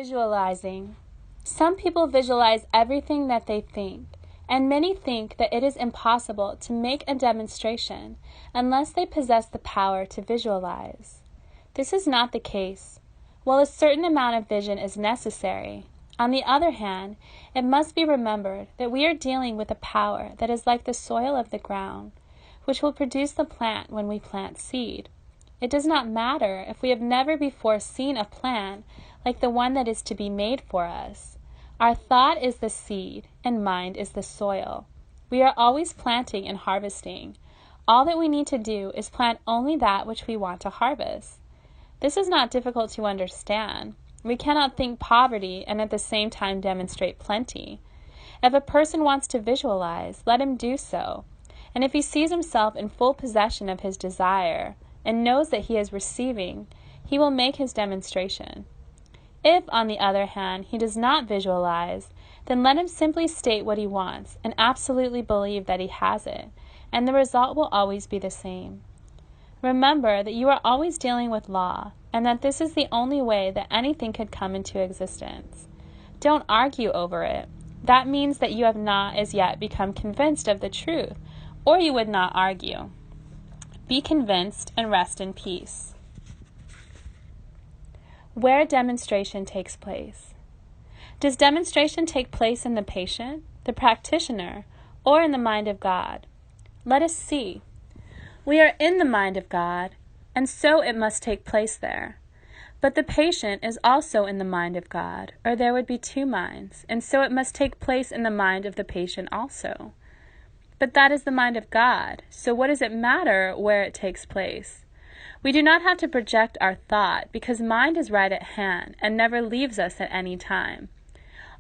Visualizing. Some people visualize everything that they think, and many think that it is impossible to make a demonstration unless they possess the power to visualize. This is not the case. While a certain amount of vision is necessary, on the other hand, it must be remembered that we are dealing with a power that is like the soil of the ground, which will produce the plant when we plant seed. It does not matter if we have never before seen a plant like the one that is to be made for us. Our thought is the seed, and mind is the soil. We are always planting and harvesting. All that we need to do is plant only that which we want to harvest. This is not difficult to understand. We cannot think poverty and at the same time demonstrate plenty. If a person wants to visualize, let him do so. And if he sees himself in full possession of his desire and knows that he is receiving, he will make his demonstration. If, on the other hand, he does not visualize, then let him simply state what he wants and absolutely believe that he has it, and the result will always be the same. Remember that you are always dealing with law, and that this is the only way that anything could come into existence. Don't argue over it. That means that you have not as yet become convinced of the truth, or you would not argue. Be convinced and rest in peace. Where demonstration takes place. Does demonstration take place in the patient, the practitioner, or in the mind of God? Let us see. We are in the mind of God, and so it must take place there. But the patient is also in the mind of God, or there would be two minds, and so it must take place in the mind of the patient also. But that is the mind of God, so what does it matter where it takes place? We do not have to project our thought, because mind is right at hand and never leaves us at any time.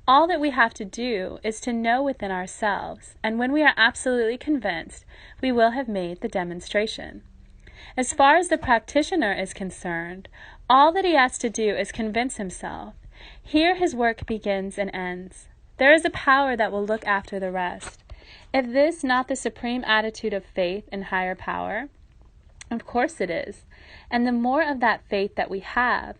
All that we have to do is to know within ourselves, and when we are absolutely convinced, we will have made the demonstration. As far as the practitioner is concerned, all that he has to do is convince himself. Here his work begins and ends. There is a power that will look after the rest. Is this not the supreme attitude of faith in higher power? Of course it is. And the more of that faith that we have,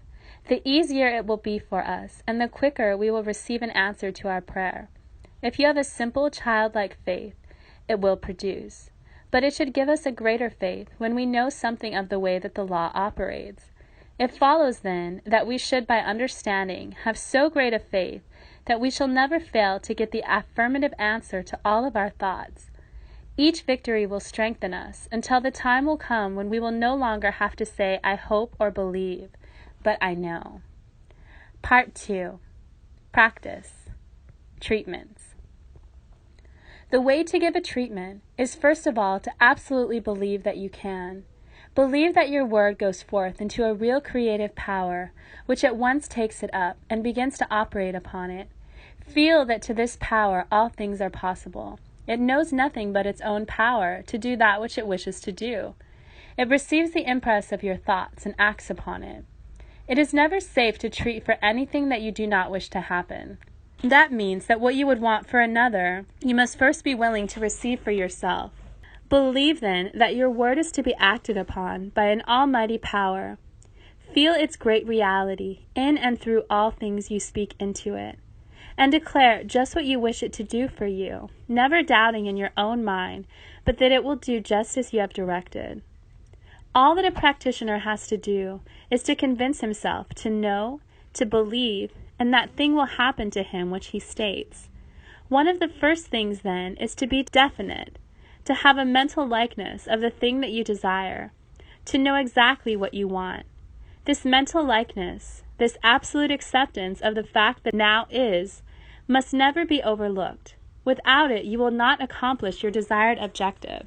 the easier it will be for us, and the quicker we will receive an answer to our prayer. If you have a simple childlike faith, it will produce. But it should give us a greater faith when we know something of the way that the law operates. It follows, then, that we should, by understanding, have so great a faith that we shall never fail to get the affirmative answer to all of our thoughts. Each victory will strengthen us until the time will come when we will no longer have to say, I hope or believe, but I know. Part 2. Practice. Treatments. The way to give a treatment is first of all to absolutely believe that you can. Believe that your word goes forth into a real creative power, which at once takes it up and begins to operate upon it. Feel that to this power all things are possible. It knows nothing but its own power to do that which it wishes to do. It receives the impress of your thoughts and acts upon it. It is never safe to treat for anything that you do not wish to happen. That means that what you would want for another, you must first be willing to receive for yourself. Believe then that your word is to be acted upon by an almighty power. Feel its great reality in and through all things you speak into it, and declare just what you wish it to do for you, never doubting in your own mind, but that it will do just as you have directed. All that a practitioner has to do is to convince himself to know, to believe, and that thing will happen to him which he states. One of the first things, then, is to be definite, to have a mental likeness of the thing that you desire, to know exactly what you want. This mental likeness, this absolute acceptance of the fact that now is, must never be overlooked. Without it, you will not accomplish your desired objective.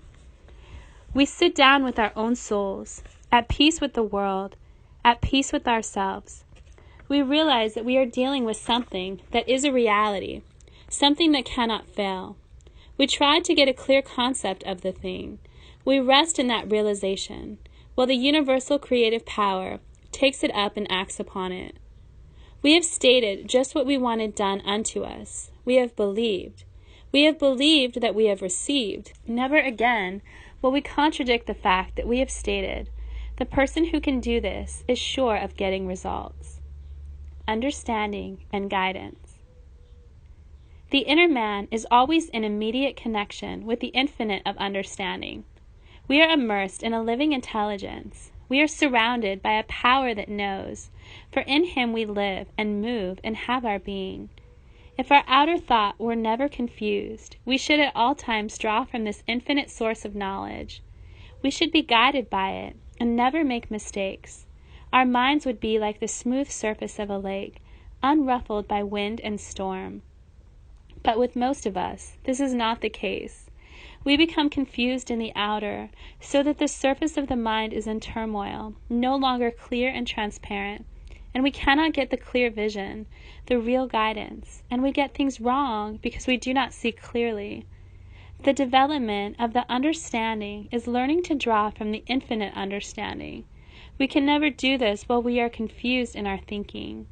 We sit down with our own souls, at peace with the world, at peace with ourselves. We realize that we are dealing with something that is a reality, something that cannot fail. We try to get a clear concept of the thing. We rest in that realization, while the universal creative power takes it up and acts upon it. We have stated just what we wanted done unto us. We have believed. We have believed that we have received. Never again will we contradict the fact that we have stated. The person who can do this is sure of getting results. understanding, and guidance. The inner man is always in immediate connection with the infinite of understanding. We are immersed in a living intelligence. We are surrounded by a power that knows, for in him we live and move and have our being. If our outer thought were never confused, we should at all times draw from this infinite source of knowledge. We should be guided by it and never make mistakes. Our minds would be like the smooth surface of a lake, unruffled by wind and storm. But with most of us, this is not the case. We become confused in the outer, so that the surface of the mind is in turmoil, no longer clear and transparent, and we cannot get the clear vision, the real guidance, and we get things wrong because we do not see clearly. The development of the understanding is learning to draw from the infinite understanding. We can never do this while we are confused in our thinking.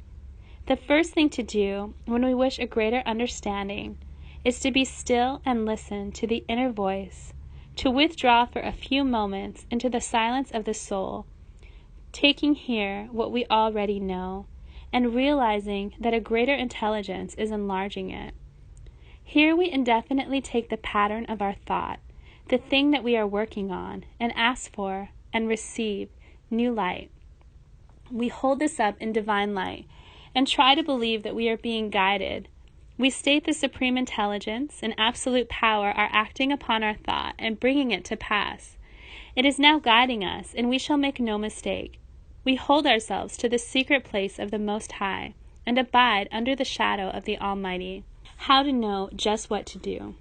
The first thing to do when we wish a greater understanding is to be still and listen to the inner voice, to withdraw for a few moments into the silence of the soul, taking here what we already know, and realizing that a greater intelligence is enlarging it. Here we indefinitely take the pattern of our thought, the thing that we are working on, and ask for and receive new light. We hold this up in divine light and try to believe that we are being guided. We state the supreme intelligence and absolute power are acting upon our thought and bringing it to pass. It is now guiding us, and we shall make no mistake. We hold ourselves to the secret place of the Most High and abide under the shadow of the Almighty. How to know just what to do.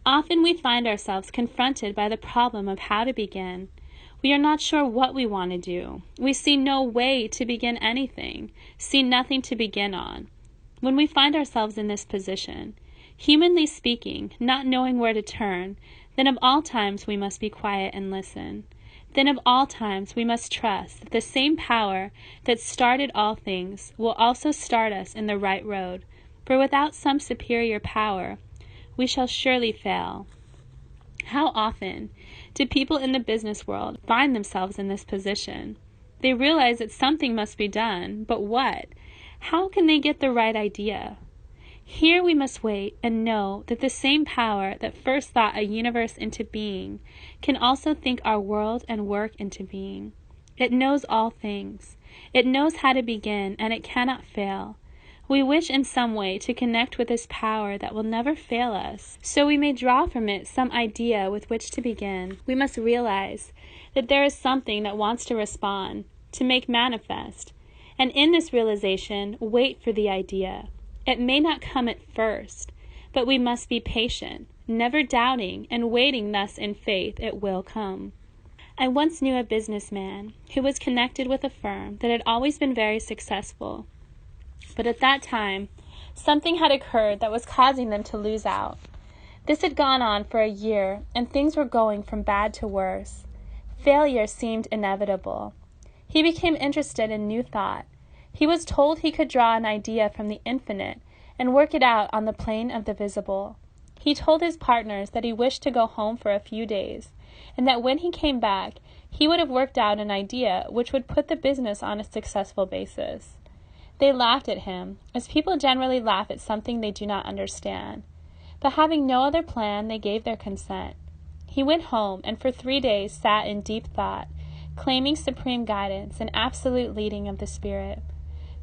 Often we find ourselves confronted by the problem of how to begin. We are not sure what we want to do. We see no way to begin anything, see nothing to begin on. When we find ourselves in this position, humanly speaking, not knowing where to turn, then of all times we must be quiet and listen. Then of all times we must trust that the same power that started all things will also start us in the right road, for without some superior power, we shall surely fail. How often do people in the business world find themselves in this position? They realize that something must be done, but what? How can they get the right idea? Here we must wait and know that the same power that first thought a universe into being can also think our world and work into being. It knows all things. It knows how to begin, and it cannot fail. We wish in some way to connect with this power that will never fail us, so we may draw from it some idea with which to begin. We must realize that there is something that wants to respond, to make manifest, and in this realization, wait for the idea. It may not come at first, but we must be patient, never doubting, and waiting thus in faith it will come. I once knew a businessman who was connected with a firm that had always been very successful. But at that time, something had occurred that was causing them to lose out. This had gone on for a year, and things were going from bad to worse. Failure seemed inevitable. He became interested in new thought. He was told he could draw an idea from the infinite and work it out on the plane of the visible. He told his partners that he wished to go home for a few days, and that when he came back, he would have worked out an idea which would put the business on a successful basis. They laughed at him, as people generally laugh at something they do not understand. But having no other plan, they gave their consent. He went home and for 3 days sat in deep thought, claiming supreme guidance and absolute leading of the Spirit.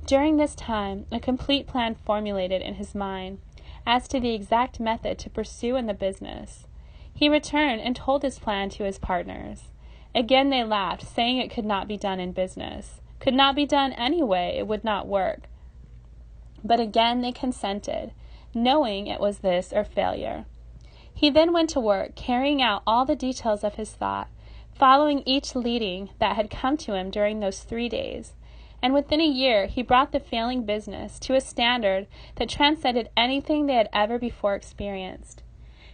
During this time, a complete plan formulated in his mind as to the exact method to pursue in the business. He returned and told his plan to his partners. Again they laughed, saying it could not be done in business. Could not be done anyway, it would not work. But again they consented, knowing it was this or failure. He then went to work, carrying out all the details of his thought, following each leading that had come to him during those 3 days. And within a year he brought the failing business to a standard that transcended anything they had ever before experienced.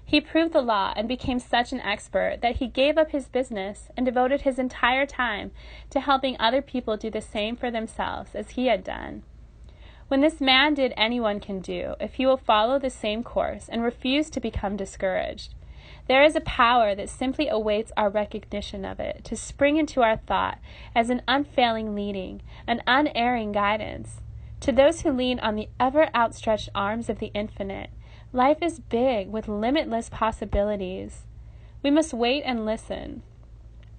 He proved the law and became such an expert that he gave up his business and devoted his entire time to helping other people do the same for themselves as he had done. When this man did, anyone can do, if he will follow the same course and refuse to become discouraged. There is a power that simply awaits our recognition of it, to spring into our thought as an unfailing leading, an unerring guidance. To those who lean on the ever outstretched arms of the infinite, life is big with limitless possibilities. We must wait and listen,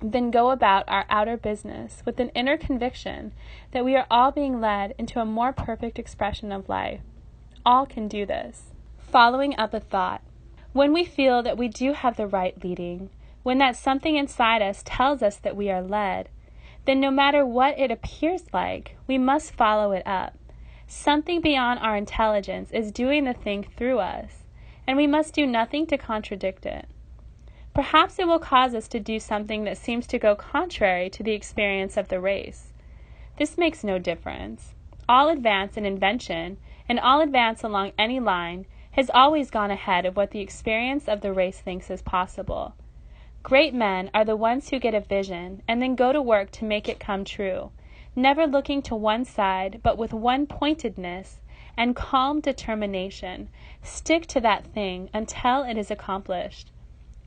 then go about our outer business with an inner conviction that we are all being led into a more perfect expression of life. All can do this. Following up a thought. When we feel that we do have the right leading, when that something inside us tells us that we are led, then no matter what it appears like, we must follow it up. Something beyond our intelligence is doing the thing through us, and we must do nothing to contradict it. Perhaps it will cause us to do something that seems to go contrary to the experience of the race. This makes no difference. All advance in invention, and all advance along any line, has always gone ahead of what the experience of the race thinks is possible. Great men are the ones who get a vision and then go to work to make it come true, never looking to one side, but with one pointedness and calm determination, stick to that thing until it is accomplished.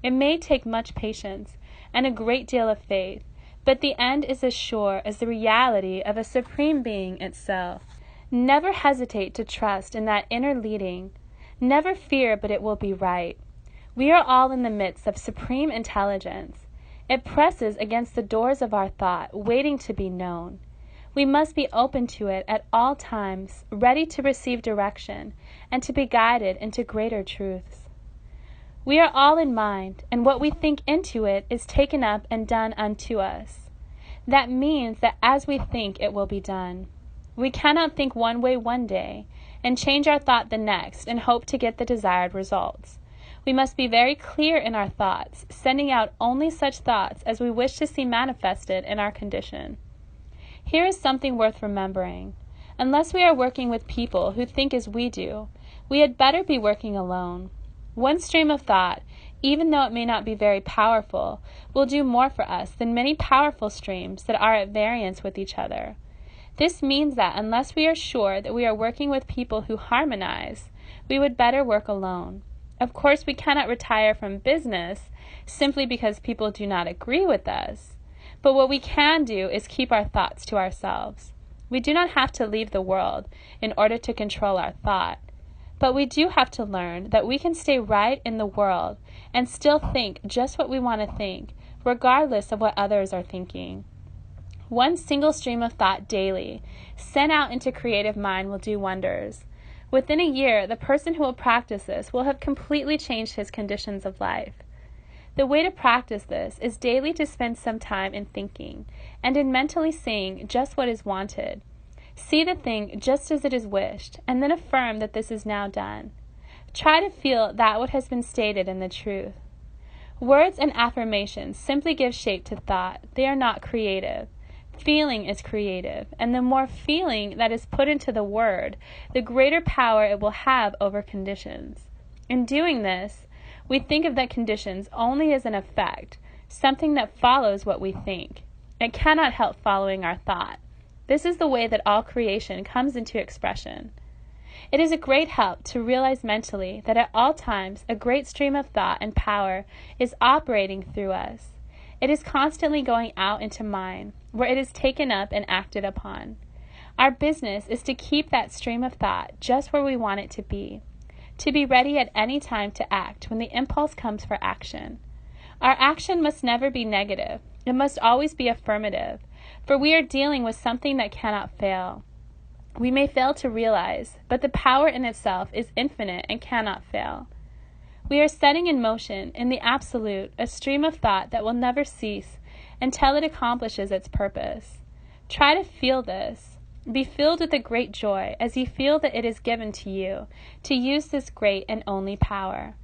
It may take much patience and a great deal of faith, but the end is as sure as the reality of a supreme being itself. Never hesitate to trust in that inner leading. Never fear but it will be right. We are all in the midst of supreme intelligence. It presses against the doors of our thought, waiting to be known. We must be open to it at all times, ready to receive direction and to be guided into greater truths. We are all in mind, and what we think into it is taken up and done unto us. That means that as we think, it will be done. We cannot think one way one day and change our thought the next and hope to get the desired results. We must be very clear in our thoughts, sending out only such thoughts as we wish to see manifested in our condition. Here is something worth remembering. Unless we are working with people who think as we do, we had better be working alone. One stream of thought, even though it may not be very powerful, will do more for us than many powerful streams that are at variance with each other. This means that unless we are sure that we are working with people who harmonize, we would better work alone. Of course, we cannot retire from business simply because people do not agree with us. But what we can do is keep our thoughts to ourselves. We do not have to leave the world in order to control our thought. But we do have to learn that we can stay right in the world and still think just what we want to think, regardless of what others are thinking. One single stream of thought daily, sent out into creative mind, will do wonders. Within a year, the person who will practice this will have completely changed his conditions of life. The way to practice this is daily to spend some time in thinking and in mentally seeing just what is wanted. See the thing just as it is wished, and then affirm that this is now done. Try to feel that what has been stated in the truth. Words and affirmations simply give shape to thought. They are not creative. Feeling is creative, and the more feeling that is put into the word, the greater power it will have over conditions. In doing this, we think of the conditions only as an effect, something that follows what we think. It cannot help following our thought. This is the way that all creation comes into expression. It is a great help to realize mentally that at all times a great stream of thought and power is operating through us. It is constantly going out into mind, where it is taken up and acted upon. Our business is to keep that stream of thought just where we want it to be ready at any time to act when the impulse comes for action. Our action must never be negative. It must always be affirmative, for we are dealing with something that cannot fail. We may fail to realize, but the power in itself is infinite and cannot fail. We are setting in motion, in the absolute, a stream of thought that will never cease until it accomplishes its purpose. Try to feel this. Be filled with a great joy as you feel that it is given to you to use this great and only power.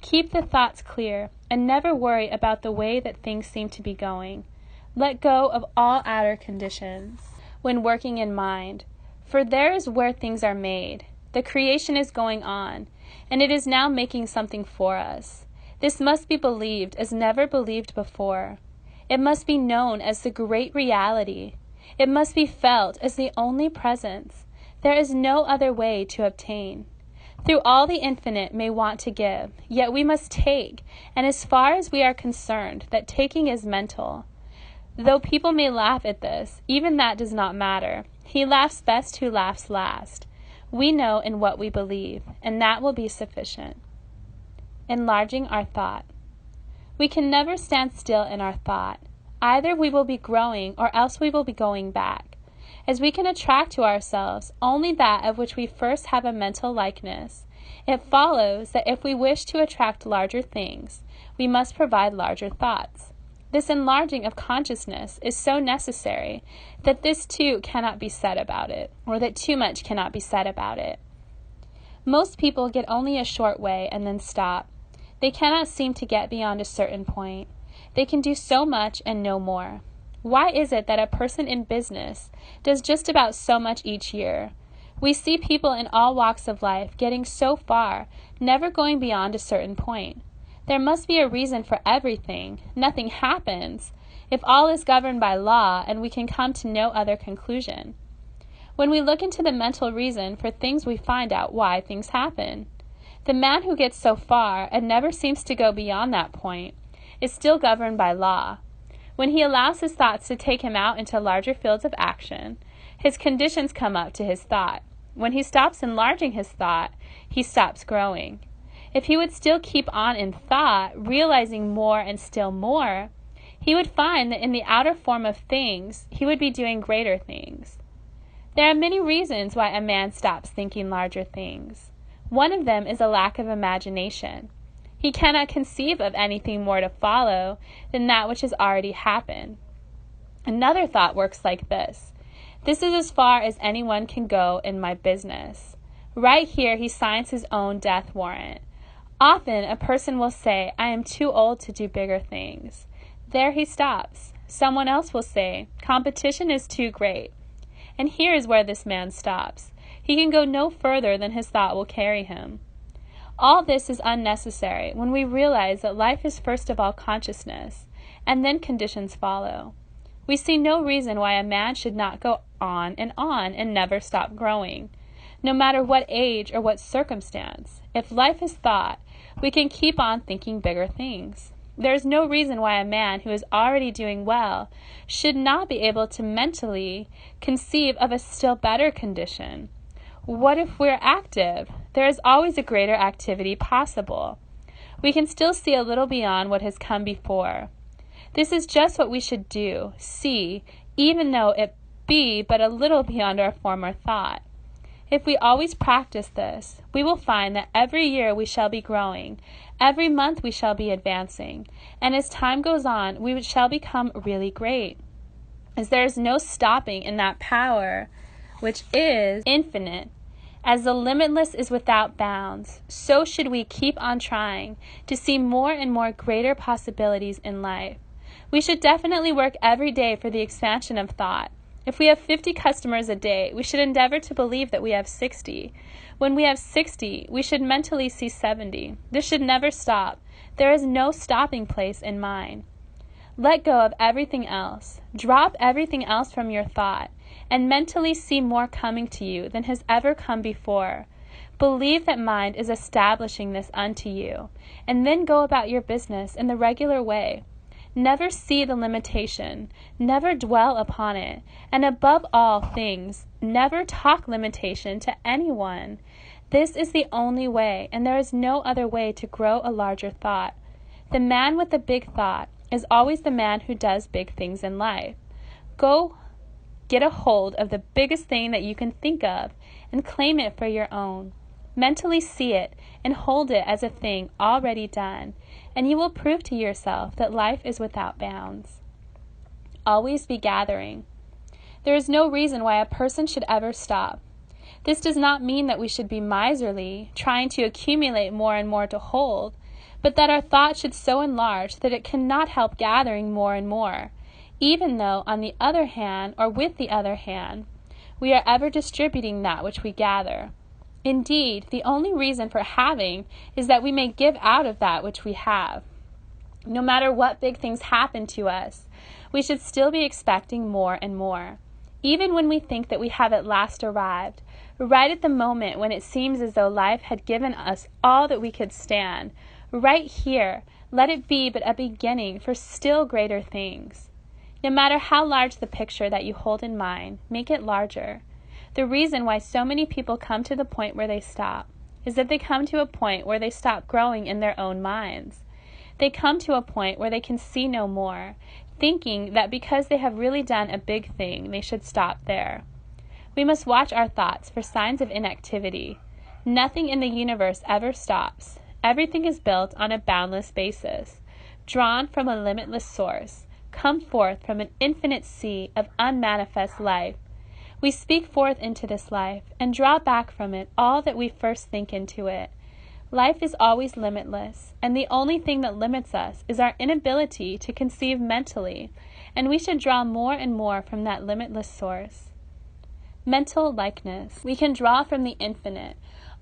Keep the thoughts clear and never worry about the way that things seem to be going. Let go of all outer conditions when working in mind, for there is where things are made. The creation is going on, and it is now making something for us. This must be believed as never believed before. It must be known as the great reality. It must be felt as the only presence. There is no other way to obtain. Through all the infinite may want to give, yet we must take, and as far as we are concerned, that taking is mental. Though people may laugh at this, even that does not matter. He laughs best who laughs last. We know in what we believe, and that will be sufficient. Enlarging our thought. We can never stand still in our thought. Either we will be growing or else we will be going back. As we can attract to ourselves only that of which we first have a mental likeness, it follows that if we wish to attract larger things, we must provide larger thoughts. This enlarging of consciousness is so necessary that this too cannot be said about it, or that too much cannot be said about it. Most people get only a short way and then stop. They cannot seem to get beyond a certain point. They can do so much and no more. Why is it that a person in business does just about so much each year? We see people in all walks of life getting so far, never going beyond a certain point. There must be a reason for everything. Nothing happens if all is governed by law and we can come to no other conclusion. When we look into the mental reason for things, we find out why things happen. The man who gets so far and never seems to go beyond that point is still governed by law. When he allows his thoughts to take him out into larger fields of action, his conditions come up to his thought. When he stops enlarging his thought, he stops growing. If he would still keep on in thought, realizing more and still more, he would find that in the outer form of things, he would be doing greater things. There are many reasons why a man stops thinking larger things. One of them is a lack of imagination. He cannot conceive of anything more to follow than that which has already happened. Another thought works like this. This is as far as anyone can go in my business. Right here he signs his own death warrant. Often a person will say, I am too old to do bigger things. There he stops. Someone else will say, competition is too great. And here is where this man stops. He can go no further than his thought will carry him. All this is unnecessary when we realize that life is first of all consciousness, and then conditions follow. We see no reason why a man should not go on and never stop growing. No matter what age or what circumstance, if life is thought, we can keep on thinking bigger things. There is no reason why a man who is already doing well should not be able to mentally conceive of a still better condition. What if we're active? There is always a greater activity possible. We can still see a little beyond what has come before. This is just what we should do, see, even though it be but a little beyond our former thought. If we always practice this, we will find that every year we shall be growing, every month we shall be advancing, and as time goes on, we shall become really great. As there is no stopping in that power which is infinite, as the limitless is without bounds, so should we keep on trying to see more and more greater possibilities in life. We should definitely work every day for the expansion of thought. If we have 50 customers a day, we should endeavor to believe that we have 60. When we have 60, we should mentally see 70. This should never stop. There is no stopping place in mind. Let go of everything else. Drop everything else from your thought, and mentally see more coming to you than has ever come before. Believe that mind is establishing this unto you, and then go about your business in the regular way. Never see the limitation, never dwell upon it, and above all things, never talk limitation to anyone. This is the only way, and there is no other way to grow a larger thought. The man with the big thought is always the man who does big things in life. Go get a hold of the biggest thing that you can think of and claim it for your own. Mentally see it and hold it as a thing already done, and you will prove to yourself that life is without bounds. Always be gathering. There is no reason why a person should ever stop. This does not mean that we should be miserly, trying to accumulate more and more to hold, but that our thought should so enlarge that it cannot help gathering more and more, even though, on the other hand, or with the other hand, we are ever distributing that which we gather. Indeed, the only reason for having is that we may give out of that which we have. No matter what big things happen to us, we should still be expecting more and more. Even when we think that we have at last arrived, right at the moment when it seems as though life had given us all that we could stand, right here, let it be but a beginning for still greater things. No matter how large the picture that you hold in mind, make it larger. The reason why so many people come to the point where they stop is that they come to a point where they stop growing in their own minds. They come to a point where they can see no more, thinking that because they have really done a big thing, they should stop there. We must watch our thoughts for signs of inactivity. Nothing in the universe ever stops. Everything is built on a boundless basis, drawn from a limitless source, come forth from an infinite sea of unmanifest life. We speak forth into this life and draw back from it all that we first think into it. Life is always limitless, and the only thing that limits us is our inability to conceive mentally, and we should draw more and more from that limitless source. Mental likeness. We can draw from the infinite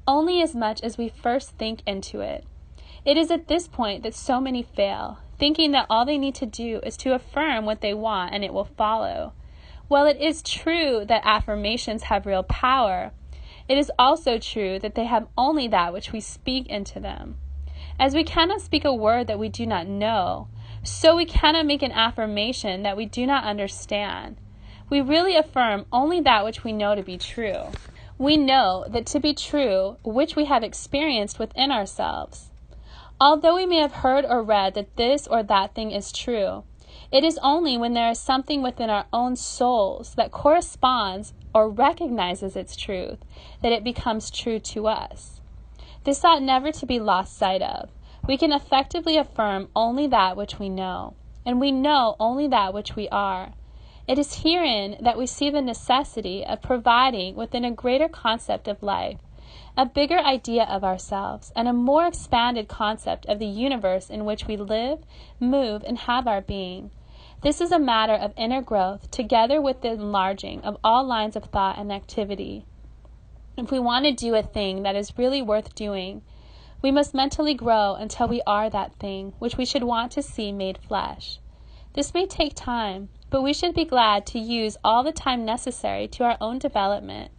only as much as we first think into it. It is at this point that so many fail, thinking that all they need to do is to affirm what they want and it will follow. While it is true that affirmations have real power, it is also true that they have only that which we speak into them. As we cannot speak a word that we do not know, so we cannot make an affirmation that we do not understand. We really affirm only that which we know to be true. We know that to be true, which we have experienced within ourselves. Although we may have heard or read that this or that thing is true, it is only when there is something within our own souls that corresponds or recognizes its truth that it becomes true to us. This ought never to be lost sight of. We can effectively affirm only that which we know, and we know only that which we are. It is herein that we see the necessity of providing within a greater concept of life, a bigger idea of ourselves, and a more expanded concept of the universe in which we live, move, and have our being. This is a matter of inner growth, together with the enlarging of all lines of thought and activity. If we want to do a thing that is really worth doing, we must mentally grow until we are that thing which we should want to see made flesh. This may take time, but we should be glad to use all the time necessary to our own development.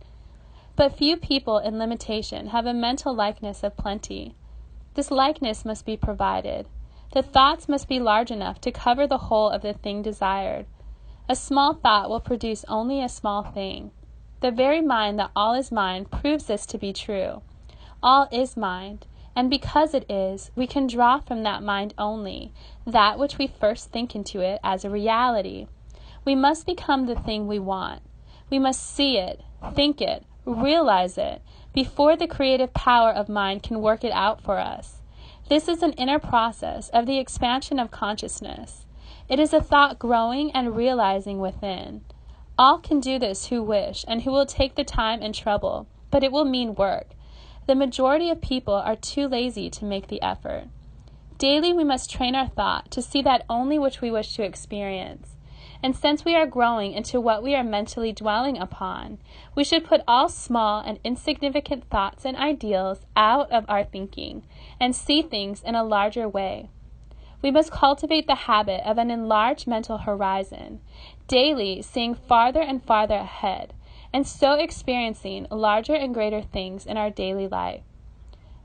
But few people in limitation have a mental likeness of plenty. This likeness must be provided. The thoughts must be large enough to cover the whole of the thing desired. A small thought will produce only a small thing. The very mind that all is mind proves this to be true. All is mind, and because it is, we can draw from that mind only that which we first think into it as a reality. We must become the thing we want. We must see it, think it, realize it, before the creative power of mind can work it out for us. This is an inner process of the expansion of consciousness. It is a thought growing and realizing within. All can do this who wish and who will take the time and trouble, but it will mean work. The majority of people are too lazy to make the effort. Daily we must train our thought to see that only which we wish to experience. And since we are growing into what we are mentally dwelling upon, we should put all small and insignificant thoughts and ideals out of our thinking and see things in a larger way. We must cultivate the habit of an enlarged mental horizon, daily seeing farther and farther ahead, and so experiencing larger and greater things in our daily life.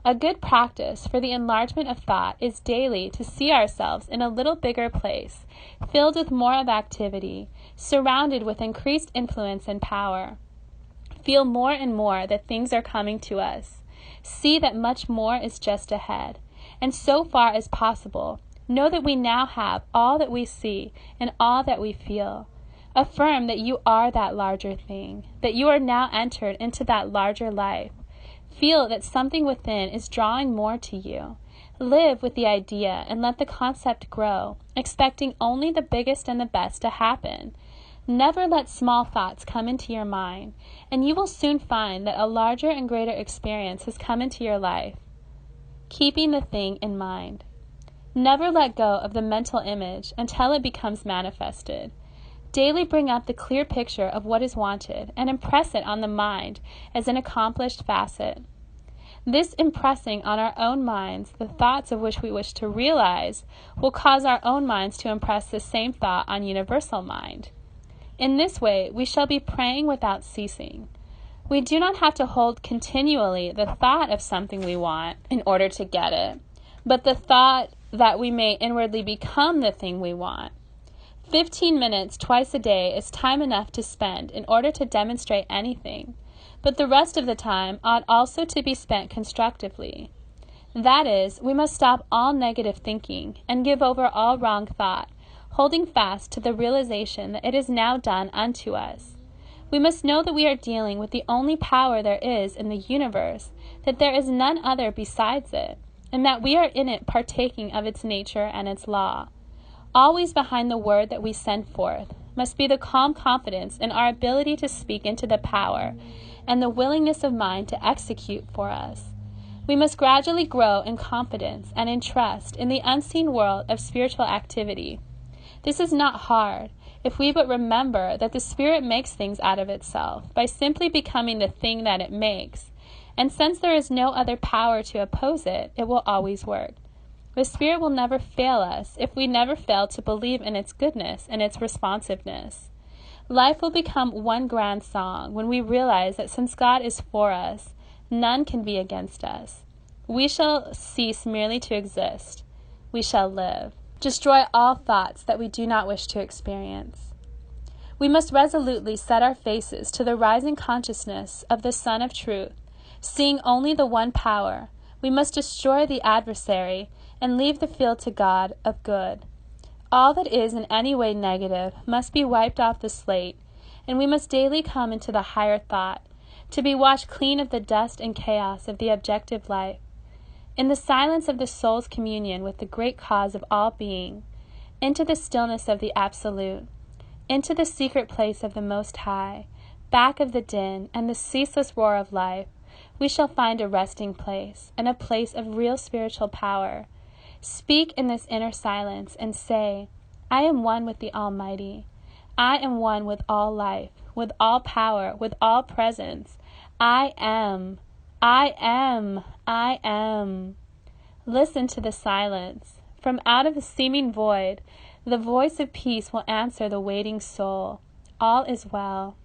A good practice for the enlargement of thought is daily to see ourselves in a little bigger place, filled with more of activity, surrounded with increased influence and power. Feel more and more that things are coming to us. See that much more is just ahead. And so far as possible, know that we now have all that we see and all that we feel. Affirm that you are that larger thing, that you are now entered into that larger life. Feel that something within is drawing more to you. Live with the idea and let the concept grow, expecting only the biggest and the best to happen. Never let small thoughts come into your mind, and you will soon find that a larger and greater experience has come into your life. Keeping the thing in mind. Never let go of the mental image until it becomes manifested. Daily bring up the clear picture of what is wanted and impress it on the mind as an accomplished facet. This impressing on our own minds the thoughts of which we wish to realize will cause our own minds to impress the same thought on universal mind. In this way, we shall be praying without ceasing. We do not have to hold continually the thought of something we want in order to get it, but the thought that we may inwardly become the thing we want. 15 minutes twice a day is time enough to spend in order to demonstrate anything, but the rest of the time ought also to be spent constructively. That is, we must stop all negative thinking and give over all wrong thought, holding fast to the realization that it is now done unto us. We must know that we are dealing with the only power there is in the universe, that there is none other besides it, and that we are in it partaking of its nature and its law. Always behind the word that we send forth must be the calm confidence in our ability to speak into the power and the willingness of mind to execute for us. We must gradually grow in confidence and in trust in the unseen world of spiritual activity. This is not hard, if we but remember that the Spirit makes things out of itself by simply becoming the thing that it makes, and since there is no other power to oppose it, it will always work. The Spirit will never fail us if we never fail to believe in its goodness and its responsiveness. Life will become one grand song when we realize that since God is for us, none can be against us. We shall cease merely to exist. We shall live. Destroy all thoughts that we do not wish to experience. We must resolutely set our faces to the rising consciousness of the Sun of Truth, seeing only the one power. We must destroy the adversary and leave the field to God of good. All that is in any way negative must be wiped off the slate, and we must daily come into the higher thought, to be washed clean of the dust and chaos of the objective life. In the silence of the soul's communion with the great cause of all being, into the stillness of the Absolute, into the secret place of the Most High, back of the din and the ceaseless roar of life, we shall find a resting place and a place of real spiritual power. Speak in this inner silence and say, I am one with the Almighty. I am one with all life, with all power, with all presence. I am. I am. I am. Listen to the silence. From out of the seeming void, the voice of peace will answer the waiting soul. All is well.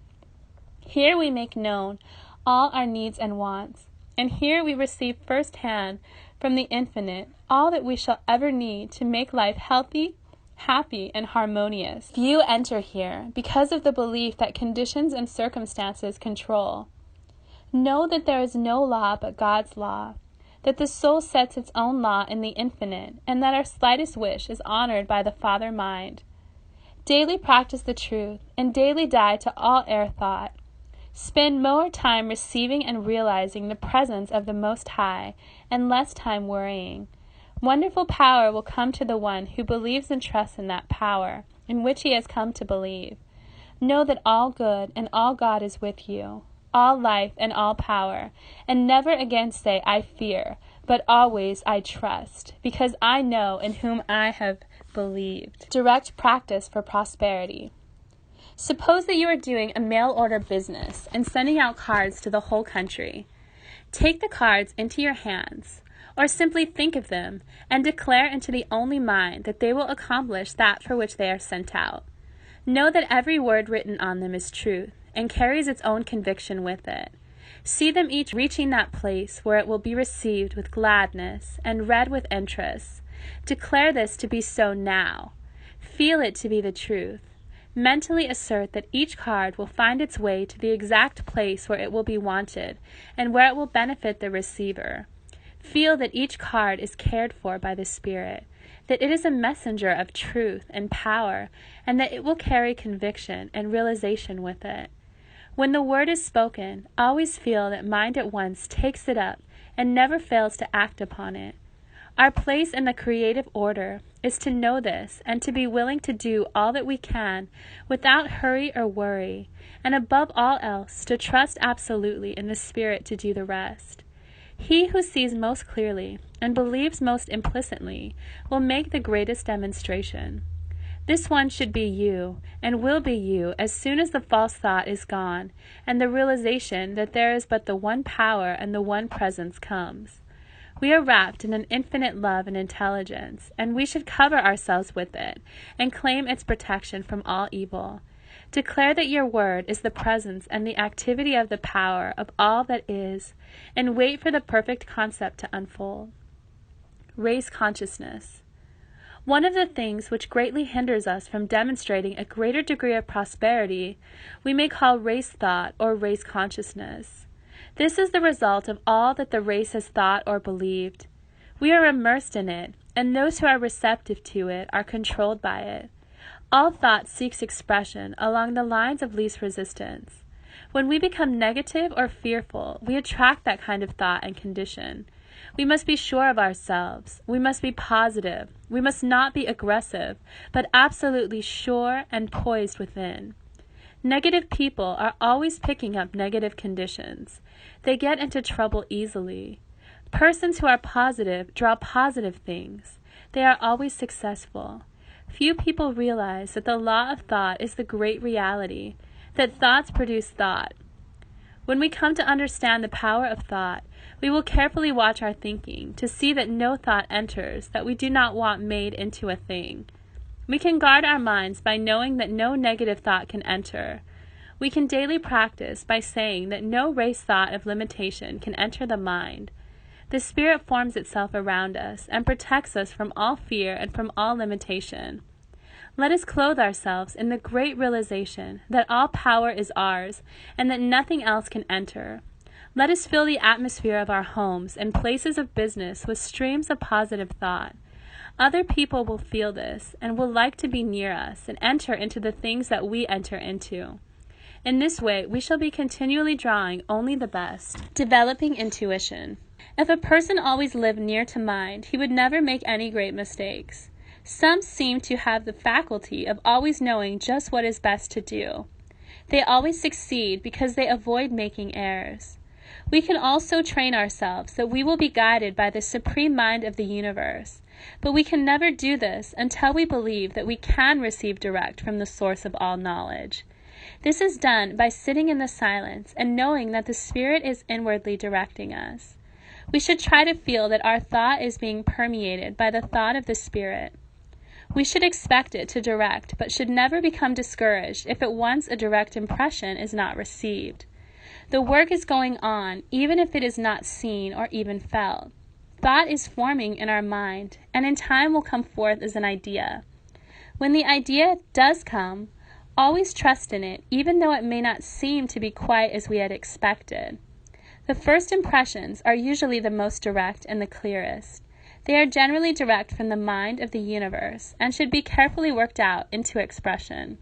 Here we make known all our needs and wants, and here we receive firsthand from the Infinite all that we shall ever need to make life healthy, happy, and harmonious. Few enter here because of the belief that conditions and circumstances control. Know that there is no law but God's law, that the soul sets its own law in the Infinite, and that our slightest wish is honored by the Father Mind. Daily practice the truth, and daily die to all error thought. Spend more time receiving and realizing the presence of the Most High, and less time worrying. Wonderful power will come to the one who believes and trusts in that power, in which he has come to believe. Know that all good and all God is with you, all life and all power, and never again say, I fear, but always I trust, because I know in whom I have believed. Direct practice for prosperity. Suppose that you are doing a mail order business and sending out cards to the whole country. Take the cards into your hands, or simply think of them, and declare into the only mind that they will accomplish that for which they are sent out. Know that every word written on them is truth, and carries its own conviction with it. See them each reaching that place where it will be received with gladness and read with interest. Declare this to be so now. Feel it to be the truth. Mentally assert that each card will find its way to the exact place where it will be wanted and where it will benefit the receiver. Feel that each card is cared for by the Spirit, that it is a messenger of truth and power, and that it will carry conviction and realization with it. When the word is spoken, always feel that mind at once takes it up and never fails to act upon it. Our place in the creative order is to know this and to be willing to do all that we can without hurry or worry, and above all else to trust absolutely in the Spirit to do the rest. He who sees most clearly and believes most implicitly will make the greatest demonstration. This one should be you, and will be you as soon as the false thought is gone, and the realization that there is but the one power and the one presence comes. We are wrapped in an infinite love and intelligence, and we should cover ourselves with it, and claim its protection from all evil. Declare that your word is the presence and the activity of the power of all that is, and wait for the perfect concept to unfold. Raise consciousness. One of the things which greatly hinders us from demonstrating a greater degree of prosperity we may call race thought or race consciousness. This is the result of all that the race has thought or believed. We are immersed in it, and those who are receptive to it are controlled by it. All thought seeks expression along the lines of least resistance. When we become negative or fearful, we attract that kind of thought and condition. We must be sure of ourselves. We must be positive. We must not be aggressive, but absolutely sure and poised within. Negative people are always picking up negative conditions. They get into trouble easily. Persons who are positive draw positive things. They are always successful. Few people realize that the law of thought is the great reality, that thoughts produce thought. When we come to understand the power of thought, we will carefully watch our thinking to see that no thought enters that we do not want made into a thing. We can guard our minds by knowing that no negative thought can enter. We can daily practice by saying that no race thought of limitation can enter the mind. The Spirit forms itself around us and protects us from all fear and from all limitation. Let us clothe ourselves in the great realization that all power is ours and that nothing else can enter. Let us fill the atmosphere of our homes and places of business with streams of positive thought. Other people will feel this and will like to be near us and enter into the things that we enter into. In this way, we shall be continually drawing only the best. Developing intuition. If a person always lived near to mind, he would never make any great mistakes. Some seem to have the faculty of always knowing just what is best to do. They always succeed because they avoid making errors. We can also train ourselves that we will be guided by the supreme mind of the universe, but we can never do this until we believe that we can receive direct from the source of all knowledge. This is done by sitting in the silence and knowing that the Spirit is inwardly directing us. We should try to feel that our thought is being permeated by the thought of the Spirit. We should expect it to direct, but should never become discouraged if at once a direct impression is not received. The work is going on, even if it is not seen or even felt. Thought is forming in our mind, and in time will come forth as an idea. When the idea does come, always trust in it, even though it may not seem to be quite as we had expected. The first impressions are usually the most direct and the clearest. They are generally direct from the mind of the universe and should be carefully worked out into expression.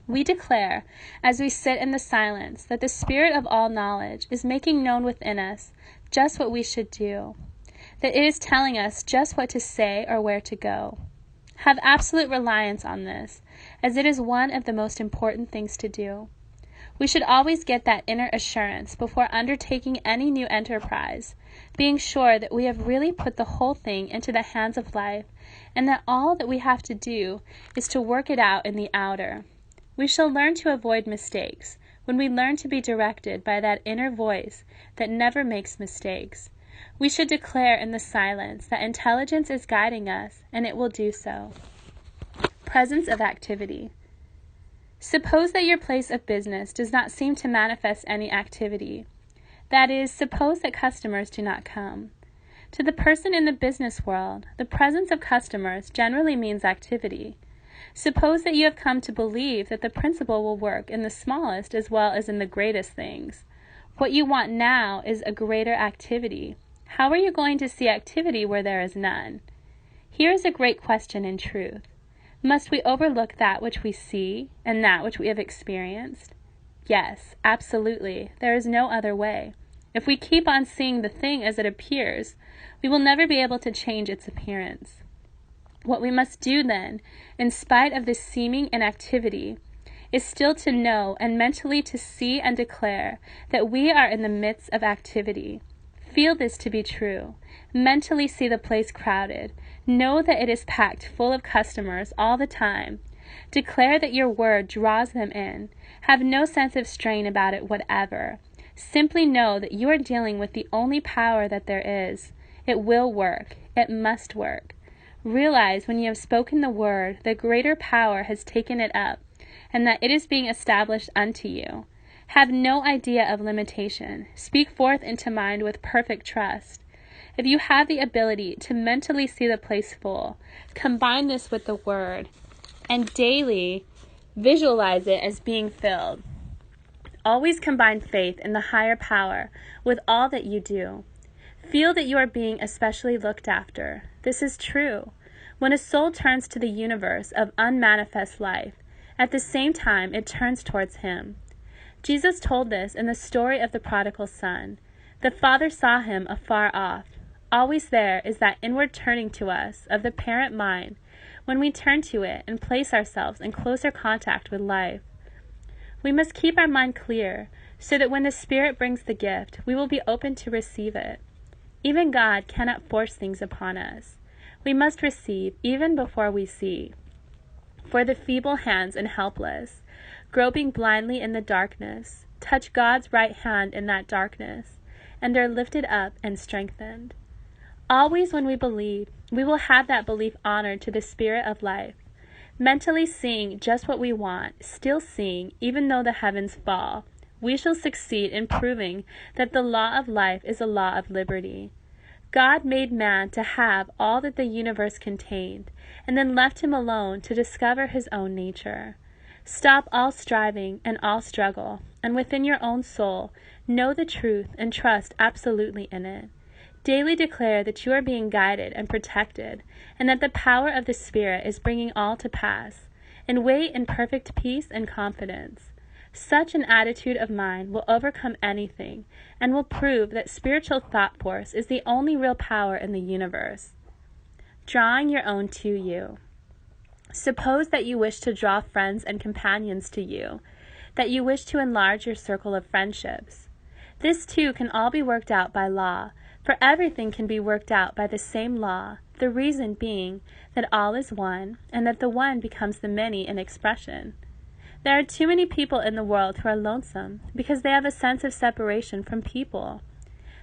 We declare, as we sit in the silence, that the Spirit of all knowledge is making known within us just what we should do, that it is telling us just what to say or where to go. Have absolute reliance on this, as it is one of the most important things to do. We should always get that inner assurance before undertaking any new enterprise, being sure that we have really put the whole thing into the hands of life, and that all that we have to do is to work it out in the outer. We shall learn to avoid mistakes when we learn to be directed by that inner voice that never makes mistakes. We should declare in the silence that intelligence is guiding us, and it will do so. Presence of activity. Suppose that your place of business does not seem to manifest any activity. That is, suppose that customers do not come. To the person in the business world, the presence of customers generally means activity. Suppose that you have come to believe that the principle will work in the smallest as well as in the greatest things. What you want now is a greater activity. How are you going to see activity where there is none? Here is a great question in truth. Must we overlook that which we see and that which we have experienced? Yes, absolutely. There is no other way. If we keep on seeing the thing as it appears, we will never be able to change its appearance. What we must do then, in spite of this seeming inactivity, is still to know and mentally to see and declare that we are in the midst of activity. Feel this to be true. Mentally see the place crowded. Know that it is packed full of customers all the time. Declare that your word draws them in. Have no sense of strain about it whatever. Simply know that you are dealing with the only power that there is. It will work. It must work. Realize when you have spoken the word, the greater power has taken it up, and that it is being established unto you. Have no idea of limitation. Speak forth into mind with perfect trust. If you have the ability to mentally see the place full, combine this with the Word and daily visualize it as being filled. Always combine faith in the higher power with all that you do. Feel that you are being especially looked after. This is true. When a soul turns to the universe of unmanifest life, at the same time it turns towards Him. Jesus told this in the story of the prodigal son. The Father saw him afar off. Always there is that inward turning to us of the parent mind when we turn to it and place ourselves in closer contact with life. We must keep our mind clear so that when the Spirit brings the gift, we will be open to receive it. Even God cannot force things upon us. We must receive even before we see. For the feeble hands and helpless, groping blindly in the darkness, touch God's right hand in that darkness, and are lifted up and strengthened. Always when we believe, we will have that belief honored to the Spirit of life, mentally seeing just what we want, still seeing even though the heavens fall. We shall succeed in proving that the law of life is a law of liberty. God made man to have all that the universe contained, and then left him alone to discover his own nature. Stop all striving and all struggle, and within your own soul, know the truth and trust absolutely in it. Daily declare that you are being guided and protected, and that the power of the Spirit is bringing all to pass, and wait in perfect peace and confidence. Such an attitude of mind will overcome anything, and will prove that spiritual thought force is the only real power in the universe. Drawing your own to you. Suppose that you wish to draw friends and companions to you, that you wish to enlarge your circle of friendships. This too can all be worked out by law, for everything can be worked out by the same law, the reason being that all is one, and that the one becomes the many in expression. There are too many people in the world who are lonesome because they have a sense of separation from people.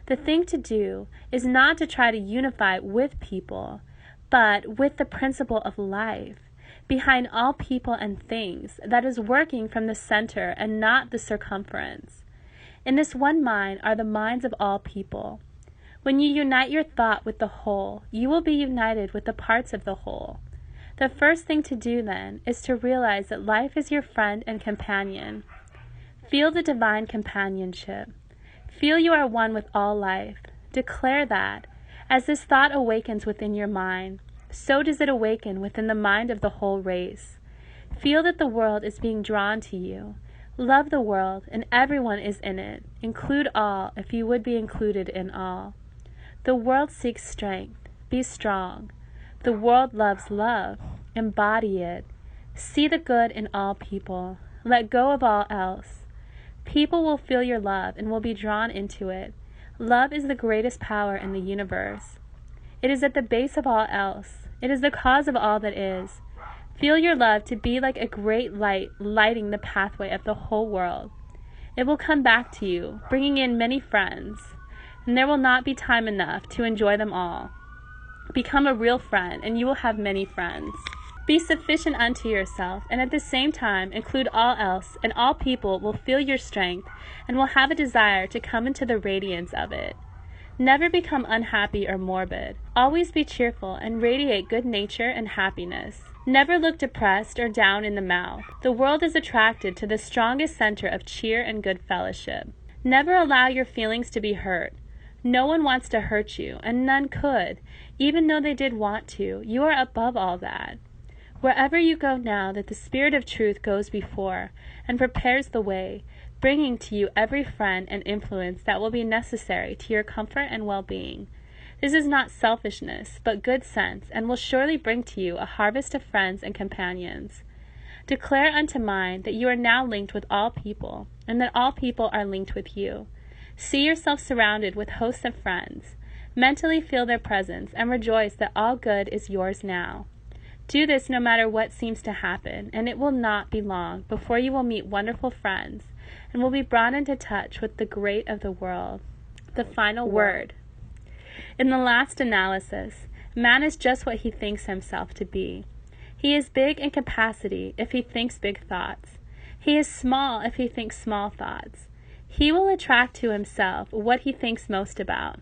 The thing to do is not to try to unify with people, but with the principle of life, behind all people and things, that is working from the center and not the circumference. In this one mind are the minds of all people. When you unite your thought with the whole, you will be united with the parts of the whole. The first thing to do, then, is to realize that life is your friend and companion. Feel the divine companionship. Feel you are one with all life. Declare that. As this thought awakens within your mind, so does it awaken within the mind of the whole race. Feel that the world is being drawn to you. Love the world, and everyone is in it. Include all, if you would be included in all. The world seeks strength. Be strong. The world loves love. Embody it. See the good in all people. Let go of all else. People will feel your love and will be drawn into it. Love is the greatest power in the universe. It is at the base of all else. It is the cause of all that is. Feel your love to be like a great light lighting the pathway of the whole world. It will come back to you, bringing in many friends, and there will not be time enough to enjoy them all. Become a real friend, and you will have many friends. Be sufficient unto yourself, and at the same time include all else, and all people will feel your strength and will have a desire to come into the radiance of it. Never become unhappy or morbid. Always be cheerful and radiate good nature and happiness. Never look depressed or down in the mouth. The world is attracted to the strongest center of cheer and good fellowship. Never allow your feelings to be hurt. No one wants to hurt you, and none could. Even though they did want to, you are above all that. Wherever you go now, that the Spirit of truth goes before and prepares the way, bringing to you every friend and influence that will be necessary to your comfort and well-being. This is not selfishness, but good sense, and will surely bring to you a harvest of friends and companions. Declare unto mind that you are now linked with all people, and that all people are linked with you. See yourself surrounded with hosts of friends. Mentally feel their presence and rejoice that all good is yours now. Do this no matter what seems to happen, and it will not be long before you will meet wonderful friends and will be brought into touch with the great of the world. The final word. In the last analysis, man is just what he thinks himself to be. He is big in capacity if he thinks big thoughts. He is small if he thinks small thoughts. He will attract to himself what he thinks most about.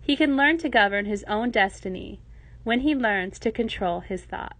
He can learn to govern his own destiny when he learns to control his thoughts.